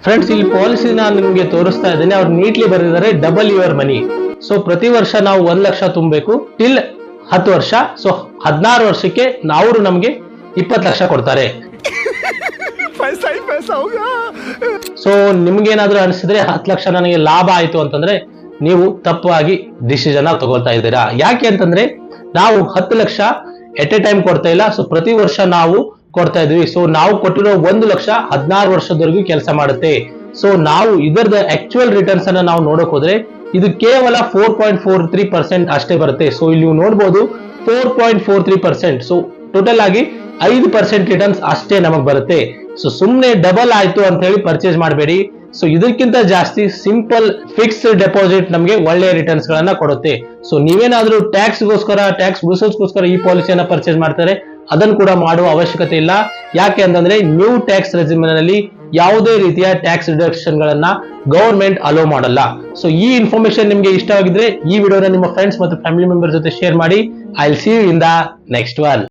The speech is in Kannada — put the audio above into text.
ಫ್ರೆಂಡ್ಸ್, ಈ ಪಾಲಿಸಿನ ನಿಮ್ಗೆ ತೋರಿಸ್ತಾ ಇದ್ದೇನೆ. ಅವ್ರು ನೀಟ್ಲಿ ಬರೆದಿದ್ದಾರೆ ಡಬಲ್ ಯುವರ್ ಮನಿ. ಸೊ ಪ್ರತಿ ವರ್ಷ ನಾವು 1 ಲಕ್ಷ ತುಂಬಬೇಕು ಟಿಲ್ 10 ವರ್ಷ. ಸೊ 16 ವರ್ಷಕ್ಕೆ ಅವರು ನಮ್ಗೆ 20 ಲಕ್ಷ ಕೊಡ್ತಾರೆ. ಸೊ ನಿಮ್ಗೇನಾದ್ರೂ ಅನಿಸಿದ್ರೆ 10 ಲಕ್ಷ ನನಗೆ ಲಾಭ ಆಯ್ತು ಅಂತಂದ್ರೆ ನೀವು ತಪ್ಪಾಗಿ ಡಿಸಿಷನ್ ತಗೊಳ್ತಾ ಇದ್ದೀರಾ. ಯಾಕೆ ಅಂತಂದ್ರೆ ನಾವು 10 ಲಕ್ಷ ಎಟ್ ಎ ಟೈಮ್ ಕೊಡ್ತಾ ಇಲ್ಲ. ಸೊ ಪ್ರತಿ ವರ್ಷ ನಾವು ಕೊಡ್ತಾ ಇದ್ವಿ. ಸೊ ನಾವು ಕೊಟ್ಟಿರೋ 1 ಲಕ್ಷ 16 ವರ್ಷದವರೆಗೂ ಕೆಲಸ ಮಾಡುತ್ತೆ. ಸೊ ನಾವು ಇದರದ ಆಕ್ಚುಯಲ್ ರಿಟರ್ನ್ಸ್ ಅನ್ನ ನಾವು ನೋಡಕ್ ಹೋದ್ರೆ ಇದು ಕೇವಲ 4.43% ಅಷ್ಟೇ ಬರುತ್ತೆ. ಸೊ ಇಲ್ಲಿ ನೀವು ನೋಡಬಹುದು 4.43%. ಸೊ ಟೋಟಲ್ ಆಗಿ 5% ರಿಟರ್ನ್ಸ್ ಅಷ್ಟೇ ನಮಗ್ ಬರುತ್ತೆ. ಸೊ ಸುಮ್ನೆ ಡಬಲ್ ಆಯ್ತು ಅಂತ ಹೇಳಿ ಪರ್ಚೇಸ್ ಮಾಡಬೇಡಿ. ಸೊ ಇದಕ್ಕಿಂತ ಜಾಸ್ತಿ ಸಿಂಪಲ್ ಫಿಕ್ಸ್ಡ್ ಡೆಪಾಸಿಟ್ ನಮಗೆ ಒಳ್ಳೆ ರಿಟರ್ನ್ಸ್ ಗಳನ್ನ ಕೊಡುತ್ತೆ. ಸೊ ನೀವೇನಾದ್ರೂ ಟ್ಯಾಕ್ಸ್ ಉಳಿಸೋಸ್ಕರ ಈ ಪಾಲಿಸಿಯನ್ನ ಪರ್ಚೇಸ್ ಮಾಡ್ತಾರೆ, ಅದನ್ನು ಕೂಡ ಮಾಡುವ ಅವಶ್ಯಕತೆ ಇಲ್ಲ. ಯಾಕೆ ಅಂತಂದ್ರೆ ನ್ಯೂ ಟ್ಯಾಕ್ಸ್ ರೆಜಿಮೆನಲ್ಲಿ ಯಾವುದೇ ರೀತಿಯ ಟ್ಯಾಕ್ಸ್ ಡಿಡಕ್ಷನ್ ಗಳನ್ನ ಗವರ್ಮೆಂಟ್ ಅಲೋ ಮಾಡಲ್ಲ. ಸೊ ಈ ಇನ್ಫಾರ್ಮೇಶನ್ ನಿಮ್ಗೆ ಇಷ್ಟವಾಗಿದ್ರೆ ಈ ವಿಡಿಯೋನ ನಿಮ್ಮ ಫ್ರೆಂಡ್ಸ್ ಮತ್ತು ಫ್ಯಾಮಿಲಿ ಮೆಂಬರ್ ಜೊತೆ ಶೇರ್ ಮಾಡಿ. I will see you in the next one.